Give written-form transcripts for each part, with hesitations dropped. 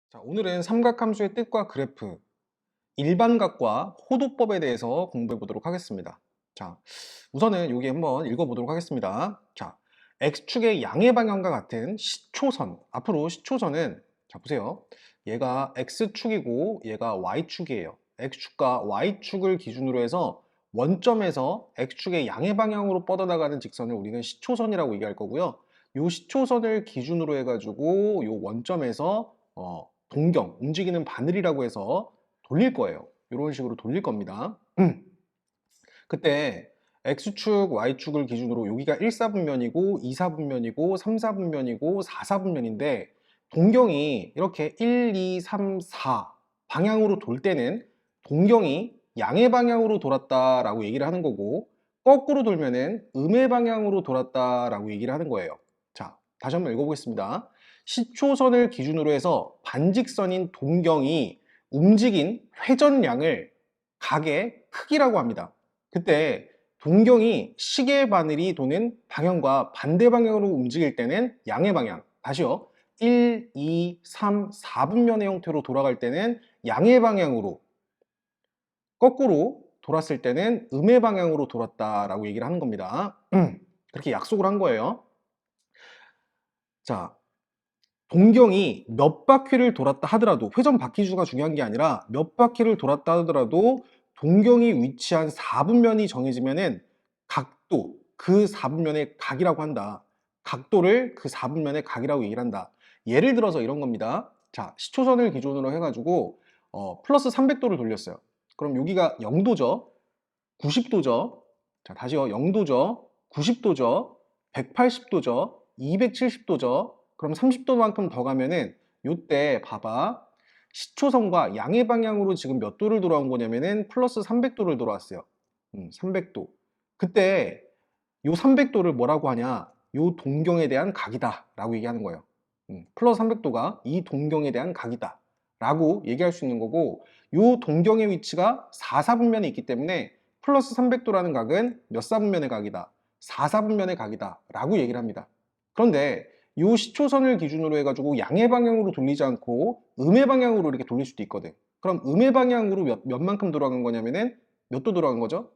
자, 오늘은 삼각함수의 뜻과 그래프, 일반각과 호도법에 대해서 공부해 보도록 하겠습니다. 자, 우선은 여기 한번 읽어보도록 하겠습니다. 자, X축의 양의 방향과 같은 시초선, 앞으로 시초선은, 자, 보세요. 얘가 X축이고 얘가 Y축이에요. X축과 Y축을 기준으로 해서 원점에서 X축의 양의 방향으로 뻗어나가는 직선을 우리는 시초선이라고 얘기할 거고요. 이 시초선을 기준으로 해가지고 이 원점에서 동경, 움직이는 바늘이라고 해서 돌릴 거예요. 이런 식으로 돌릴 겁니다. 그때 X축, Y축을 기준으로 여기가 1사분면이고 2사분면이고 3사분면이고 4사분면인데 동경이 이렇게 1, 2, 3, 4 방향으로 돌 때는 동경이 양의 방향으로 돌았다라고 얘기를 하는 거고 거꾸로 돌면은 음의 방향으로 돌았다라고 얘기를 하는 거예요. 자, 다시 한번 읽어보겠습니다. 시초선을 기준으로 해서 반직선인 동경이 움직인 회전량을 각의 크기라고 합니다. 그때 동경이 시계 바늘이 도는 방향과 반대 방향으로 움직일 때는 양의 방향, 다시요. 1, 2, 3, 4분면의 형태로 돌아갈 때는 양의 방향으로, 거꾸로 돌았을 때는 음의 방향으로 돌았다라고 얘기를 하는 겁니다. 그렇게 약속을 한 거예요. 자, 동경이 몇 바퀴를 돌았다 하더라도, 회전 바퀴수가 중요한 게 아니라 몇 바퀴를 돌았다 하더라도 동경이 위치한 4분면이 정해지면은 각도, 그 4분면의 각이라고 한다. 각도를 그 4분면의 각이라고 얘기를 한다. 예를 들어서 이런 겁니다. 자, 시초선을 기준으로 해가지고 플러스 300도를 돌렸어요. 그럼 여기가 0도죠. 90도죠. 자, 다시요. 0도죠. 90도죠. 180도죠. 270도죠. 그럼 30도만큼 더 가면은 요때 봐봐. 시초선과 양의 방향으로 지금 몇 도를 돌아온 거냐면은 플러스 300도를 돌아왔어요. 300도. 그때 요 300도를 뭐라고 하냐? 요 동경에 대한 각이다 라고 얘기하는 거예요. 플러스 300도가 이 동경에 대한 각이다 라고 얘기할 수 있는 거고, 요 동경의 위치가 4사분면에 있기 때문에 플러스 300도라는 각은 몇 사분면의 각이다? 4사분면의 각이다 라고 얘기를 합니다. 그런데 요 시초선을 기준으로 해가지고 양의 방향으로 돌리지 않고 음의 방향으로 이렇게 돌릴 수도 있거든. 그럼 음의 방향으로 몇 만큼 돌아간 거냐면은 몇 도 돌아간 거죠?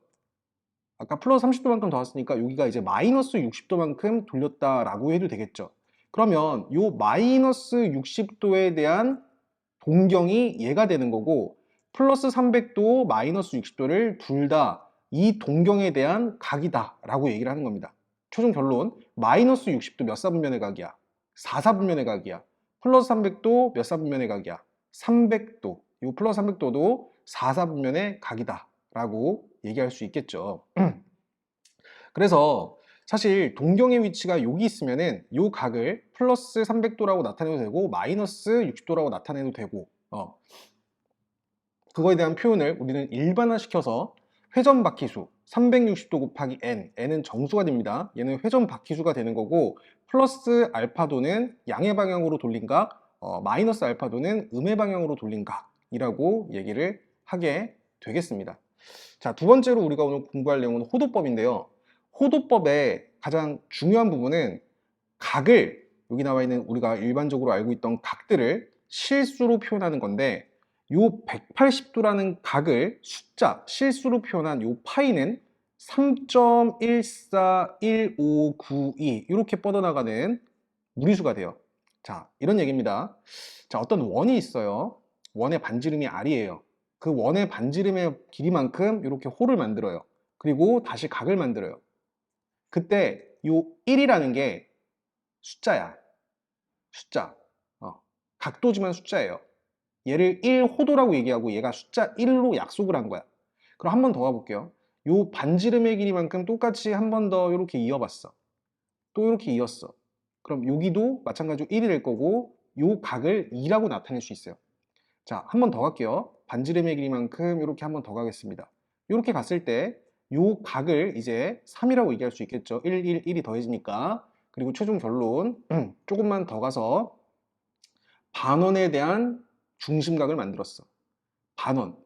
아까 플러스 30도만큼 더 왔으니까 여기가 이제 마이너스 60도만큼 돌렸다라고 해도 되겠죠. 그러면 요 마이너스 60도에 대한 동경이 얘가 되는 거고, 플러스 300도, 마이너스 60도를 둘 다 이 동경에 대한 각이다 라고 얘기를 하는 겁니다. 최종 결론, 마이너스 60도 몇 사분면의 각이야? 4사분면의 각이야. 플러스 300도 몇 사분면의 각이야? 300도. 이 플러스 300도도 4사분면의 각이다 라고 얘기할 수 있겠죠. 그래서 사실 동경의 위치가 여기 있으면은 요 각을 플러스 300도라고 나타내도 되고 마이너스 60도라고 나타내도 되고, 그거에 대한 표현을 우리는 일반화시켜서 회전 바퀴수 360도 곱하기 n은 정수가 됩니다. 얘는 회전 바퀴수가 되는 거고, 플러스 알파도는 양의 방향으로 돌린 각, 마이너스 알파도는 음의 방향으로 돌린 각이라고 얘기를 하게 되겠습니다. 자, 두 번째로 우리가 오늘 공부할 내용은 호도법인데요. 호도법의 가장 중요한 부분은 각을, 여기 나와 있는 우리가 일반적으로 알고 있던 각들을 실수로 표현하는 건데, 요 180도라는 각을 숫자, 실수로 표현한 요 파이는 3.141592 이렇게 뻗어나가는 무리수가 돼요. 자, 이런 얘기입니다. 자, 어떤 원이 있어요. 원의 반지름이 R이에요. 그 원의 반지름의 길이만큼 이렇게 홀을 만들어요. 그리고 다시 각을 만들어요. 그때 요 1이라는 게 숫자야. 숫자. 각도지만 숫자예요. 얘를 1호도라고 얘기하고 얘가 숫자 1로 약속을 한 거야. 그럼 한 번 더 가볼게요. 요 반지름의 길이만큼 똑같이 한 번 더 이렇게 이어봤어. 또 이렇게 이었어. 그럼 여기도 마찬가지로 1이 될 거고 요 각을 2라고 나타낼 수 있어요. 자, 한 번 더 갈게요. 반지름의 길이만큼 이렇게 한 번 더 가겠습니다. 이렇게 갔을 때 요 각을 이제 3이라고 얘기할 수 있겠죠. 1, 1, 1이 더해지니까. 그리고 최종 결론 조금만 더 가서 반원에 대한 중심각을 만들었어.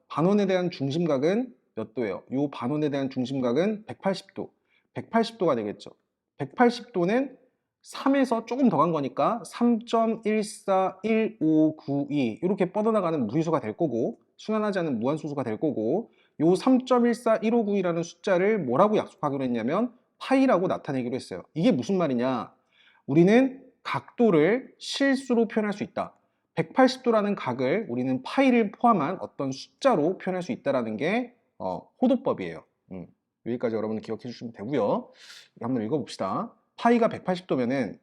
반원에 대한 중심각은 몇 도예요? 요 반원에 대한 중심각은 180도. 180도가 되겠죠. 180도는 3에서 조금 더 간 거니까 3.141592 이렇게 뻗어나가는 무리수가 될 거고, 순환하지 않는 무한소수가 될 거고, 요 3.141592라는 숫자를 뭐라고 약속하기로 했냐면 파이라고 나타내기로 했어요. 이게 무슨 말이냐? 우리는 각도를 실수로 표현할 수 있다. 180도라는 각을 우리는 파이를 포함한 어떤 숫자로 표현할 수 있다는 게 호도법이에요. 여기까지 여러분 기억해 주시면 되고요. 한번 읽어봅시다. 파이가 180도면은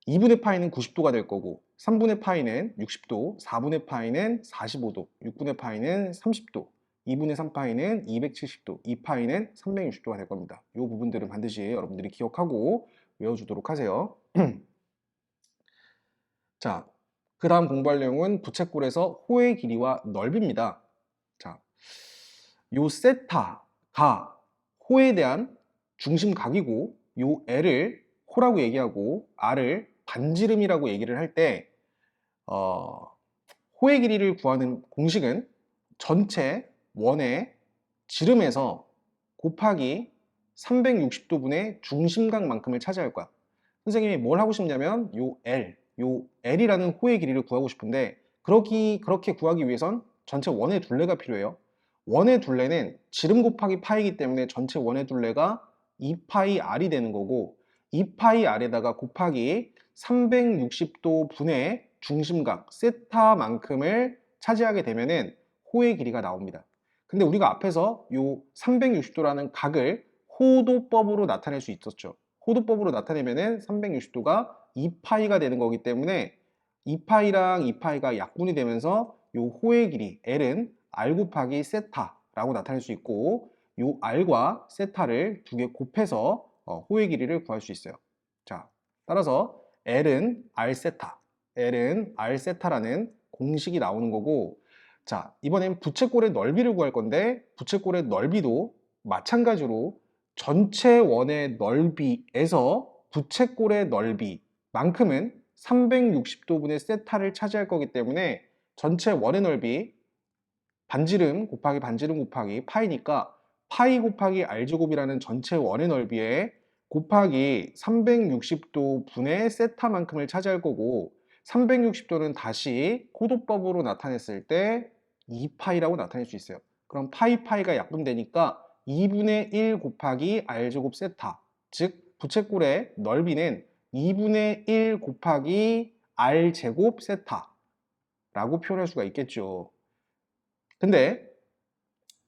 2분의 파이는 90도가 될 거고, 3분의 파이는 60도, 4분의 파이는 45도, 6분의 파이는 30도, 2분의 3파이는 270도, 2파이는 360도가 될 겁니다. 이 부분들은 반드시 여러분들이 기억하고 외워주도록 하세요. 자, 그 다음 공부할 내용은 부채꼴에서 호의 길이와 넓이입니다. 자, 요 세타가 호에 대한 중심각이고, 요 L을 호라고 얘기하고 R을 반지름이라고 얘기를 할 때 호의 길이를 구하는 공식은 전체 원의 지름에서 곱하기 360도분의 중심각만큼을 차지할 거야. 선생님이 뭘 하고 싶냐면 요 L이라는 호의 길이를 구하고 싶은데, 그렇게 구하기 위해선 전체 원의 둘레가 필요해요. 원의 둘레는 지름 곱하기 파이기 때문에 전체 원의 둘레가 2파이 R이 되는 거고, 2파이 R에다가 곱하기 360도 분의 중심각 세타만큼을 차지하게 되면은 호의 길이가 나옵니다. 근데 우리가 앞에서 요 360도라는 각을 호도법으로 나타낼 수 있었죠. 호도법으로 나타내면은 360도가 2파이가 되는 거기 때문에 2파이랑 2파이가 약분이 되면서 요 호의 길이 L은 R 곱하기 세타라고 나타낼 수 있고, 요 R과 세타를 두 개 곱해서 호의 길이를 구할 수 있어요. 자, 따라서 L은 R 세타라는 공식이 나오는 거고, 자, 이번엔 부채꼴의 넓이를 구할 건데, 부채꼴의 넓이도 마찬가지로 전체 원의 넓이에서 부채꼴의 넓이만큼은 360도분의 세타를 차지할 거기 때문에 전체 원의 넓이 반지름 곱하기 반지름 곱하기 파이니까 파이 곱하기 R제곱이라는 전체 원의 넓이에 곱하기 360도 분의 세타만큼을 차지할 거고, 360도는 다시 호도법으로 나타냈을 때 2파이라고 나타낼 수 있어요. 그럼 파이가 약분되니까 2분의 1 곱하기 R제곱 세타, 즉 부채꼴의 넓이는 2분의 1 곱하기 R제곱 세타라고 표현할 수가 있겠죠. 근데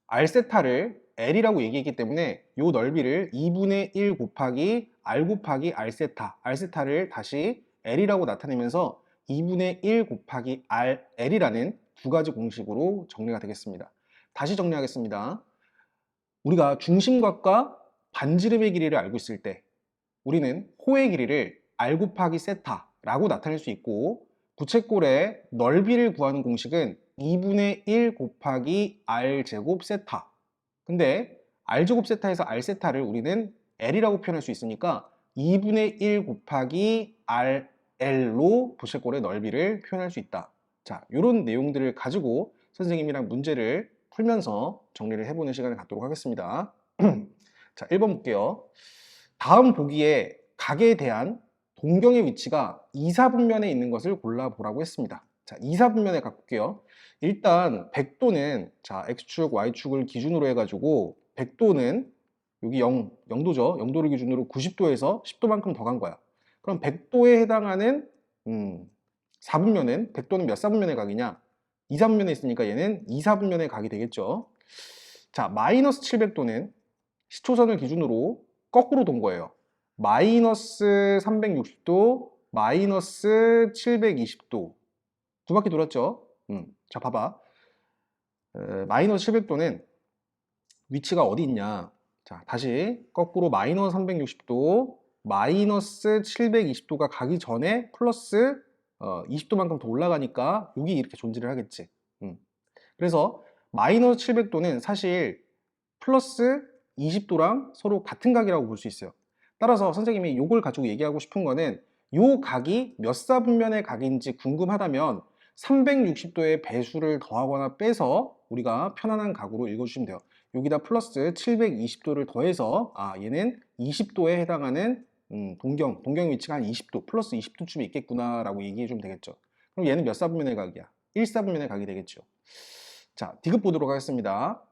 R세타를 L이라고 얘기했기 때문에 이 넓이를 2분의 1 곱하기 R 곱하기 R세타를 다시 L이라고 나타내면서 2분의 1 곱하기 L이라는 두 가지 공식으로 정리가 되겠습니다. 다시 정리하겠습니다. 우리가 중심각과 반지름의 길이를 알고 있을 때 우리는 호의 길이를 R 곱하기 세타라고 나타낼 수 있고, 부채꼴의 넓이를 구하는 공식은 2분의 1 곱하기 R제곱 세타. 근데 R제곱 세타에서 R세타를 우리는 L이라고 표현할 수 있으니까 2분의 1 곱하기 RL로 부채꼴의 넓이를 표현할 수 있다. 자, 이런 내용들을 가지고 선생님이랑 문제를 풀면서 정리를 해보는 시간을 갖도록 하겠습니다. 자, 1번 볼게요. 다음 보기에 각에 대한 동경의 위치가 이사분면에 있는 것을 골라보라고 했습니다. 자, 이사분면에 갖고 올게요. 일단 100도는 자, X축, Y축을 기준으로 해가지고 100도는 여기 0도죠. 0도를 기준으로 90도에서 10도만큼 더 간 거야. 그럼 100도에 해당하는 4분면은 100도는 몇 사분면의 각이냐? 2사분면에 있으니까 얘는 2사분면의 각이 되겠죠. 자, 마이너스 700도는 시초선을 기준으로 거꾸로 돈 거예요. 마이너스 360도, 마이너스 720도. 두 바퀴 돌았죠? 자, 봐봐. 마이너스 700도는 위치가 어디 있냐? 자, 다시 거꾸로 마이너스 360도, 마이너스 720도가 가기 전에 플러스 20도만큼 더 올라가니까 여기 이렇게 존재를 하겠지. 그래서 마이너스 700도는 사실 플러스 20도랑 서로 같은 각이라고 볼 수 있어요. 따라서 선생님이 이걸 가지고 얘기하고 싶은 거는 이 각이 몇 사분면의 각인지 궁금하다면 360도의 배수를 더하거나 빼서 우리가 편안한 각으로 읽어주시면 돼요. 여기다 플러스 720도를 더해서 얘는 20도에 해당하는 동경 위치가 한 20도, 플러스 20도쯤에 있겠구나라고 얘기해 주면 되겠죠. 그럼 얘는 몇 사분면의 각이야? 1사분면의 각이 되겠죠. 자, 디귿 보도록 하겠습니다.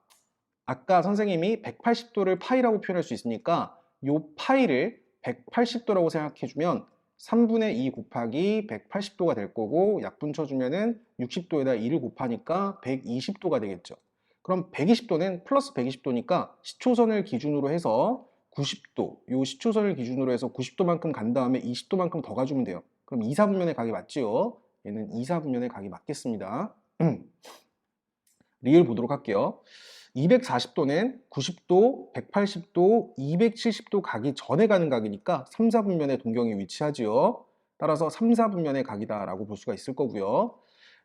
아까 선생님이 180도를 파이라고 표현할 수 있으니까 요 파이를 180도라고 생각해주면 3분의 2 곱하기 180도가 될 거고 약분 쳐주면은 60도에다 2를 곱하니까 120도가 되겠죠. 그럼 120도는 플러스 120도니까 시초선을 기준으로 해서 90도, 요 시초선을 기준으로 해서 90도만큼 간 다음에 20도만큼 더 가주면 돼요. 그럼 2, 4분면의 각이 맞지요? 얘는 2, 4분면의 각이 맞겠습니다. 리을 보도록 할게요. 240도는 90도, 180도, 270도 가기 전에 가는 각이니까 3, 4분면의 동경이 위치하지요. 따라서 3, 4분면의 각이다라고 볼 수가 있을 거고요.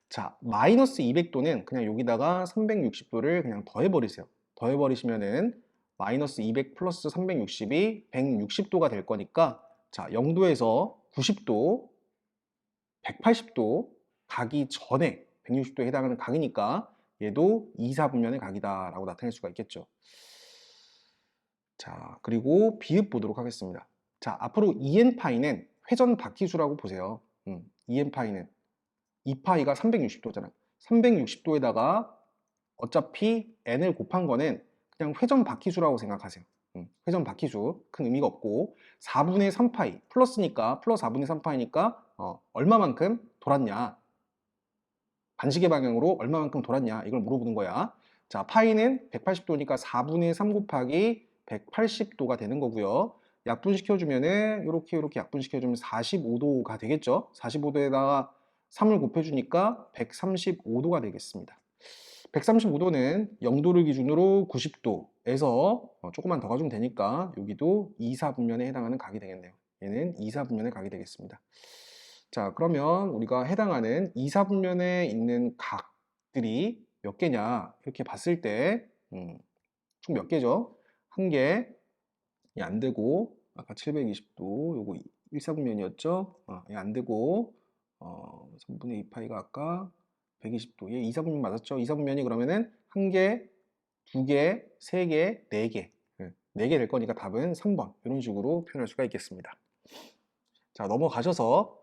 자, 마이너스 200도는 그냥 여기다가 360도를 그냥 더해버리세요. 더해버리시면은 마이너스 200 플러스 360이 160도가 될 거니까 자, 0도에서 90도, 180도 가기 전에 160도에 해당하는 각이니까 얘도 2, 4분면의 각이다 라고 나타낼 수가 있겠죠. 자, 그리고 비읍 보도록 하겠습니다. 자, 앞으로 2n파이는 회전 바퀴수라고 보세요. 2n파이는 2파이가 360도잖아. 360도에다가 어차피 n을 곱한 거는 그냥 회전 바퀴수라고 생각하세요. 회전 바퀴수 큰 의미가 없고 4분의 3파이 플러스니까 플러스 4분의 3파이니까 얼마만큼 돌았냐, 반시계 방향으로 얼마만큼 돌았냐 이걸 물어보는 거야. 자, 파이는 180도니까 4분의 3 곱하기 180도가 되는 거고요. 약분시켜주면은 이렇게 약분시켜주면 45도가 되겠죠. 45도에다가 3을 곱해주니까 135도가 되겠습니다. 135도는 0도를 기준으로 90도에서 조금만 더 가주면 되니까 여기도 2, 4분면에 해당하는 각이 되겠네요. 얘는 2, 4분면의 각이 되겠습니다. 자, 그러면 우리가 해당하는 2, 4분면에 있는 각들이 몇 개냐 이렇게 봤을 때 총 몇 개죠? 한 개, 안 되고 아까 720도 요거 1, 4분면이었죠? 안 되고 3분의 2파이가 아까 120도 얘 2, 4분면 맞았죠? 2, 4분면이 그러면은 한 개, 두 개, 세 개, 네 개. 네 개 될 거니까 답은 3번 이런 식으로 표현할 수가 있겠습니다. 자, 넘어가셔서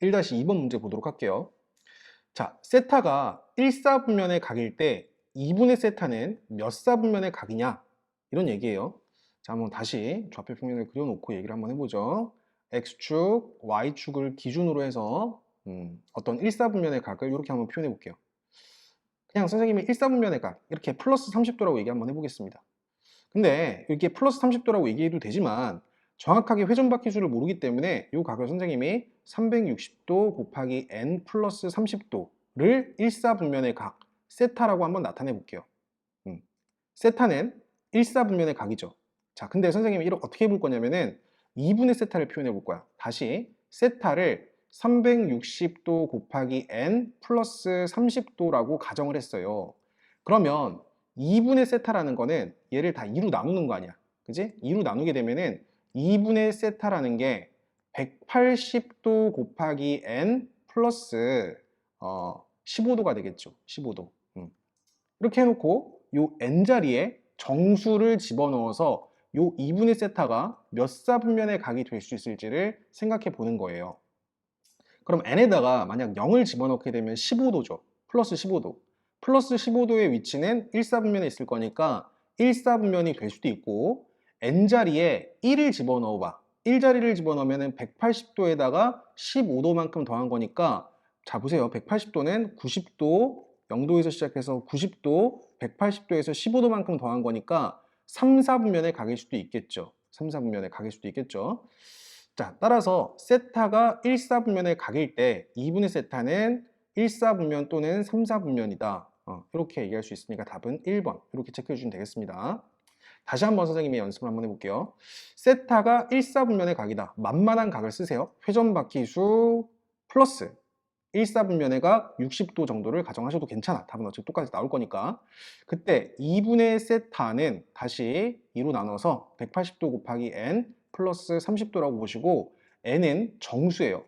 1-2번 문제 보도록 할게요. 자, 세타가 1사분면의 각일 때 2분의 세타는 몇 사분면의 각이냐? 이런 얘기예요. 자, 한번 다시 좌표 평면을 그려놓고 얘기를 한번 해보죠. X축, Y축을 기준으로 해서 어떤 1사분면의 각을 이렇게 한번 표현해 볼게요. 그냥 선생님이 1사분면의 각, 이렇게 플러스 30도라고 얘기 한번 해보겠습니다. 근데 이렇게 플러스 30도라고 얘기해도 되지만 정확하게 회전바퀴수를 모르기 때문에 이 각을 선생님이 360도 곱하기 n 플러스 30도를 1사분면의 각, 세타라고 한번 나타내 볼게요. 세타는 1사분면의 각이죠. 자, 근데 선생님이 이렇게 어떻게 해볼 거냐면은 2분의 세타를 표현해 볼 거야. 다시 세타를 360도 곱하기 n 플러스 30도라고 가정을 했어요. 그러면 2분의 세타라는 거는 얘를 다 2로 나누는 거 아니야. 그지? 2로 나누게 되면은 2분의 세타라는 게 180도 곱하기 n 플러스 15도가 되겠죠. 15도. 이렇게 해놓고 요 n자리에 정수를 집어넣어서 요 2분의 세타가 몇 사분면의 각이 될 수 있을지를 생각해 보는 거예요. 그럼 n에다가 만약 0을 집어넣게 되면 15도죠. 플러스 15도. 플러스 15도의 위치는 1사분면에 있을 거니까 1사분면이 될 수도 있고 n자리에 1을 집어넣어 봐. 1자리를 집어넣으면 180도에다가 15도만큼 더한 거니까 자 보세요. 180도는 90도, 0도에서 시작해서 90도, 180도에서 15도만큼 더한 거니까 3, 4분면의 각일 수도 있겠죠. 3, 4분면의 각일 수도 있겠죠. 자, 따라서 세타가 1, 4분면의 각일 때 2분의 세타는 1, 4분면 또는 3, 4분면이다. 이렇게 얘기할 수 있으니까 답은 1번 이렇게 체크해 주시면 되겠습니다. 다시 한번 선생님이 연습을 한번 해볼게요. 세타가 1, 4분면의 각이다. 만만한 각을 쓰세요. 회전바퀴수 플러스 1, 4분면의 각 60도 정도를 가정하셔도 괜찮아. 답은 어차피 똑같이 나올 거니까. 그때 2분의 세타는 다시 2로 나눠서 180도 곱하기 n 플러스 30도라고 보시고 n은 정수예요.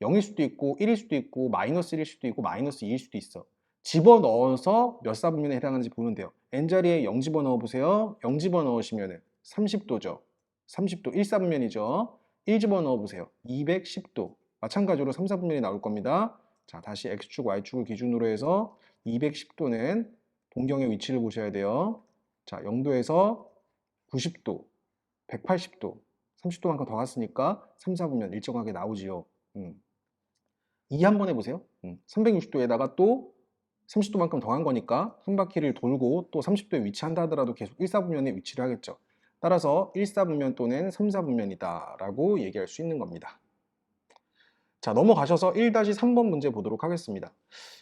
0일 수도 있고 1일 수도 있고 마이너스 1일 수도 있고 마이너스 2일 수도 있어. 집어넣어서 몇 사분면에 해당하는지 보면 돼요. n자리에 0 집어넣어 보세요. 0 집어넣으시면 30도죠. 30도 1, 4분면이죠. 1 집어넣어 보세요. 210도. 마찬가지로 3, 4분면이 나올 겁니다. 자, 다시 x축, y축을 기준으로 해서 210도는 동경의 위치를 보셔야 돼요. 자, 0도에서 90도, 180도, 30도만큼 더 갔으니까 3, 4분면 일정하게 나오지요. 2 한번 해보세요. 360도에다가 또 30도만큼 더한 거니까 한 바퀴를 돌고 또 30도에 위치한다 하더라도 계속 1, 4분면에 위치를 하겠죠. 따라서 1, 4분면 또는 3, 4분면이다 라고 얘기할 수 있는 겁니다. 자, 넘어가셔서 1-3번 문제 보도록 하겠습니다.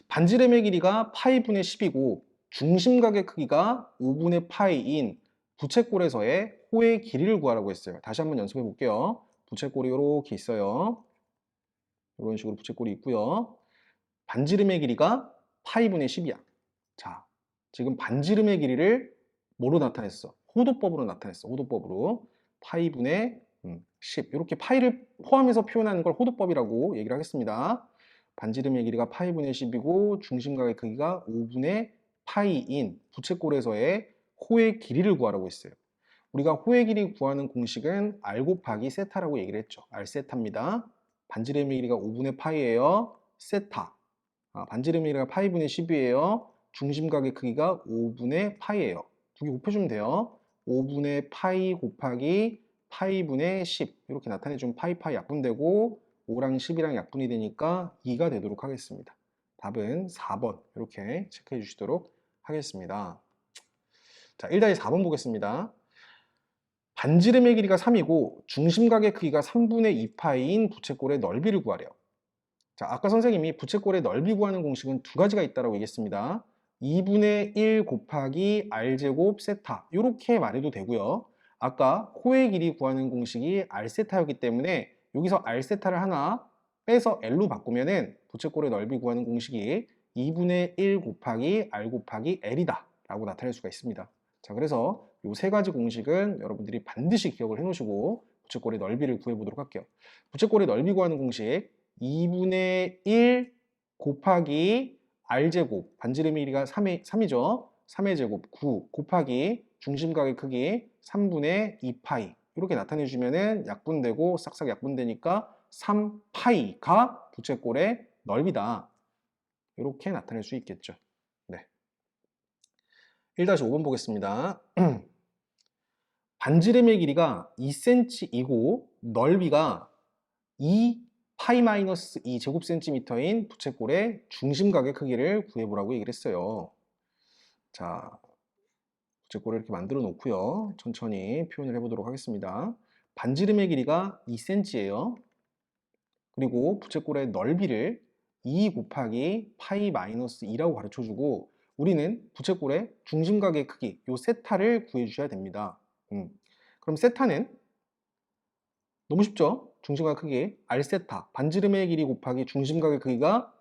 반지름의 길이가 파이분의 10이고 중심각의 크기가 5분의 파이인 부채꼴에서의 호의 길이를 구하라고 했어요. 다시 한번 연습해 볼게요. 부채꼴이 이렇게 있어요. 이런 식으로 부채꼴이 있고요. 반지름의 길이가 파이분의 10이야. 자, 지금 반지름의 길이를 뭐로 나타냈어? 호도법으로 나타냈어. 호도법으로. 파이분의 10. 이렇게 파이를 포함해서 표현하는 걸 호도법이라고 얘기를 하겠습니다. 반지름의 길이가 파이분의 10이고 중심각의 크기가 5분의 파이인 부채꼴에서의 호의 길이를 구하라고 했어요. 우리가 호의 길이 구하는 공식은 R 곱하기 세타라고 얘기를 했죠. R 세타입니다. 반지름의 길이가 5분의 파이예요. 세타. 반지름의 길이가 파이분의 10이에요. 중심각의 크기가 5분의 파이예요. 두 개 곱해주면 돼요. 5분의 파이 곱하기 파이분의 10 이렇게 나타내주면 파이 약분되고 5랑 10이랑 약분이 되니까 2가 되도록 하겠습니다. 답은 4번 이렇게 체크해 주시도록 하겠습니다. 자, 1-4번 보겠습니다. 반지름의 길이가 3이고 중심각의 크기가 3분의 2파이인 부채꼴의 넓이를 구하래요. 자, 아까 선생님이 부채꼴의 넓이 구하는 공식은 두 가지가 있다고 얘기했습니다. 2분의 1 곱하기 r제곱 세타 이렇게 말해도 되고요. 아까 호의 길이 구하는 공식이 r세타였기 때문에 여기서 r세타를 하나 빼서 l로 바꾸면은 부채꼴의 넓이 구하는 공식이 2분의 1 곱하기 r 곱하기 l이다 라고 나타낼 수가 있습니다. 자, 그래서 이 세 가지 공식은 여러분들이 반드시 기억을 해 놓으시고 부채꼴의 넓이를 구해 보도록 할게요. 부채꼴의 넓이 구하는 공식 2분의 1 곱하기 r제곱, 반지름의 길이가 3이죠. 3의 제곱 9 곱하기 중심각의 크기 3분의 2파이 이렇게 나타내주면 약분되고 싹싹 약분되니까 3파이가 부채꼴의 넓이다. 이렇게 나타낼 수 있겠죠. 네. 1-5번 보겠습니다. 반지름의 길이가 2cm이고 넓이가 2파이-2 제곱센티미터인 부채꼴의 중심각의 크기를 구해보라고 얘기를 했어요. 자, 부채꼴을 이렇게 만들어 놓고요. 천천히 표현을 해보도록 하겠습니다. 반지름의 길이가 2cm예요. 그리고 부채꼴의 넓이를 2 곱하기 파이-2라고 가르쳐주고 우리는 부채꼴의 중심각의 크기, 요 세타를 구해주셔야 됩니다. 그럼 세타는 너무 쉽죠? 중심각 크기 r세타, 반지름의 길이 곱하기 중심각의 크기가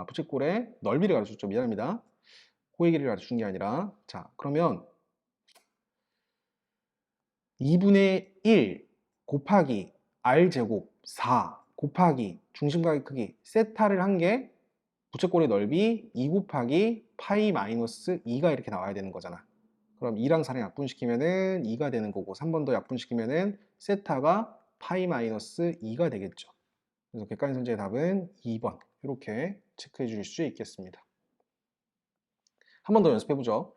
부채꼴의 넓이를 가르쳐줬죠. 미안합니다. 호의 길이를 가르쳐준 게 아니라 자, 그러면 2분의 1 곱하기 r제곱 4 곱하기 중심각의 크기 세타를 한 게 부채꼴의 넓이 2 곱하기 파이-2가 이렇게 나와야 되는 거잖아. 그럼 2랑 4랑 약분시키면은 2가 되는 거고 3번 더 약분시키면은 세타가 파이-2가 되겠죠. 그래서 객관선제의 답은 2번 이렇게 체크해 주실 수 있겠습니다. 한 번 더 연습해보죠.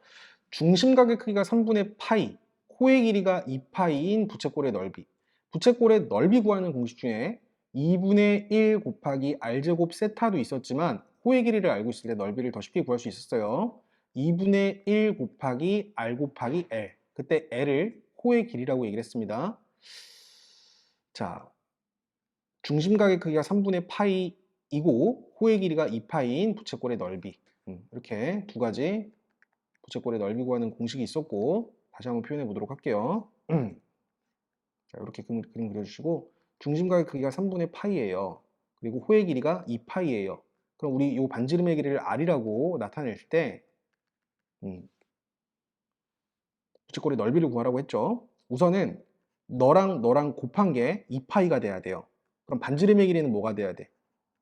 중심각의 크기가 3분의 파이, 호의 길이가 2파이인 부채꼴의 넓이. 부채꼴의 넓이 구하는 공식 중에 2분의 1 곱하기 r제곱 세타도 있었지만 호의 길이를 알고 있을 때 넓이를 더 쉽게 구할 수 있었어요. 2분의 1 곱하기 r 곱하기 l. 그때 l을 호의 길이라고 얘기를 했습니다. 자, 중심각의 크기가 3분의 파이이고 호의 길이가 2파이인 부채꼴의 넓이. 이렇게 두 가지 부채꼴의 넓이 구하는 공식이 있었고 다시 한번 표현해 보도록 할게요. 자, 이렇게 그림 그려주시고 중심각의 크기가 3분의 파이예요. 그리고 호의 길이가 2파이예요. 그럼 우리 이 반지름의 길이를 r이라고 나타낼 때 부채꼴의 넓이를 구하라고 했죠. 우선은 너랑 곱한 게 2파이가 돼야 돼요. 그럼 반지름의 길이는 뭐가 돼야 돼?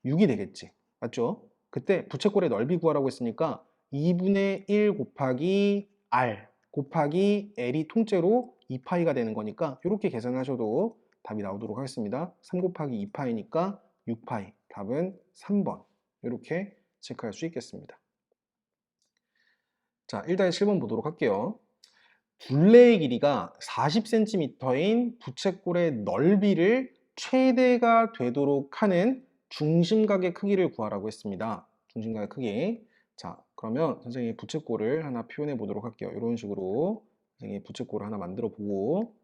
6이 되겠지. 맞죠? 그때 부채꼴의 넓이 구하라고 했으니까 2분의 1 곱하기 R 곱하기 L이 통째로 2파이가 되는 거니까 이렇게 계산하셔도 답이 나오도록 하겠습니다. 3 곱하기 2파이니까 6파이. 답은 3번. 이렇게 체크할 수 있겠습니다. 자, 1-7번 보도록 할게요. 둘레의 길이가 40cm인 부채꼴의 넓이를 최대가 되도록 하는 중심각의 크기를 구하라고 했습니다. 중심각의 크기. 자, 그러면 선생님이 부채꼴을 하나 표현해 보도록 할게요. 이런 식으로 선생님이 부채꼴을 하나 만들어 보고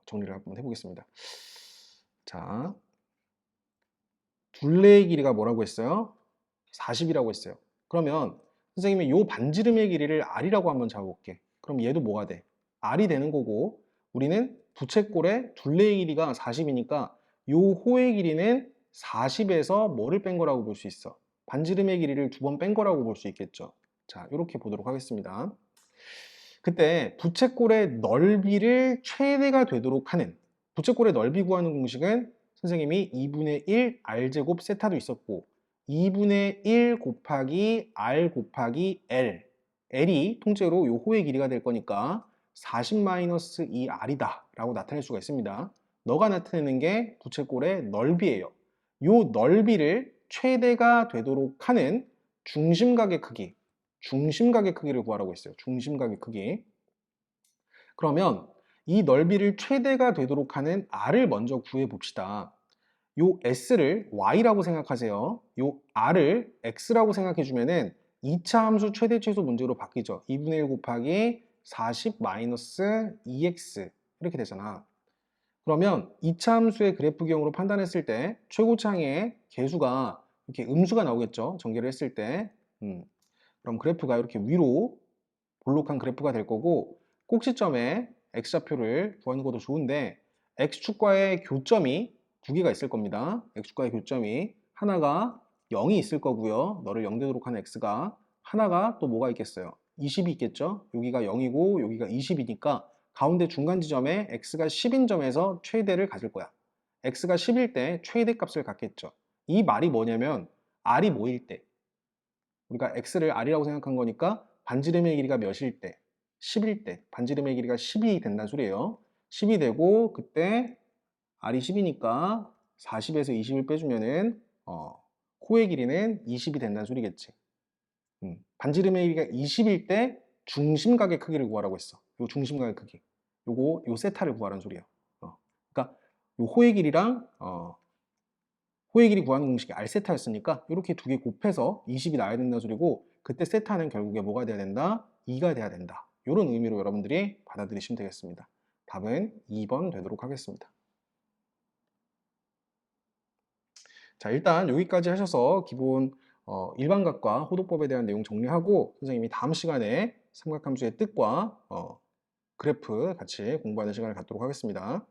정리를 한번 해보겠습니다. 자, 둘레의 길이가 뭐라고 했어요? 40이라고 했어요. 그러면 선생님이 요 반지름의 길이를 R이라고 한번 잡아볼게. 그럼 얘도 뭐가 돼? R이 되는 거고 우리는 부채꼴의 둘레의 길이가 40이니까 요 호의 길이는 40에서 뭐를 뺀 거라고 볼 수 있어? 반지름의 길이를 2번 뺀 거라고 볼 수 있겠죠. 자, 이렇게 보도록 하겠습니다. 그때 부채꼴의 넓이를 최대가 되도록 하는 부채꼴의 넓이 구하는 공식은 선생님이 2분의 1 R제곱 세타도 있었고 2분의 1 곱하기 R 곱하기 L L이 통째로 요 호의 길이가 될 거니까 40-2R이다 라고 나타낼 수가 있습니다. 너가 나타내는 게 부채꼴의 넓이에요. 요 넓이를 최대가 되도록 하는 중심각의 크기 중심각의 크기를 구하라고 했어요. 중심각의 크기. 그러면 이 넓이를 최대가 되도록 하는 R을 먼저 구해 봅시다. 요 S를 Y라고 생각하세요. 요 R을 X라고 생각해 주면은 2차 함수 최대 최소 문제로 바뀌죠. 2분의 1 곱하기 40 마이너스 2X 이렇게 되잖아. 그러면 2차 함수의 그래프경으로 판단했을 때 최고창의 개수가 이렇게 음수가 나오겠죠. 전개를 했을 때. 그럼 그래프가 이렇게 위로 볼록한 그래프가 될 거고 꼭지점에 X좌표를 구하는 것도 좋은데 X축과의 교점이 두 개가 있을 겁니다. X축과의 교점이 하나가 0이 있을 거고요. 너를 0 되도록 하는 X가 하나가 또 뭐가 있겠어요? 20이 있겠죠? 여기가 0이고 여기가 20이니까 가운데 중간 지점에 X가 10인 점에서 최대를 가질 거야. X가 10일 때 최대 값을 갖겠죠. 이 말이 뭐냐면 R이 뭐일 때 우리가 X를 R이라고 생각한 거니까 반지름의 길이가 몇일 때? 10일 때 반지름의 길이가 10이 된다는 소리예요. 10이 되고 그때 R이 10이니까 40에서 20을 빼주면은 호의 길이는 20이 된다는 소리겠지. 반지름의 길이가 20일 때 중심각의 크기를 구하라고 했어. 요 중심각의 크기. 요 세타를 구하라는 소리예요. 그러니까 요 호의 길이랑 호의 길이 구하는 공식이 R세타였으니까 이렇게 두 개 곱해서 20이 나와야 된다는 소리고 그때 세타는 결국에 뭐가 돼야 된다? 2가 돼야 된다. 이런 의미로 여러분들이 받아들이시면 되겠습니다. 답은 2번 되도록 하겠습니다. 자, 일단 여기까지 하셔서 기본 일반각과 호도법에 대한 내용 정리하고 선생님이 다음 시간에 삼각함수의 뜻과 그래프 같이 공부하는 시간을 갖도록 하겠습니다.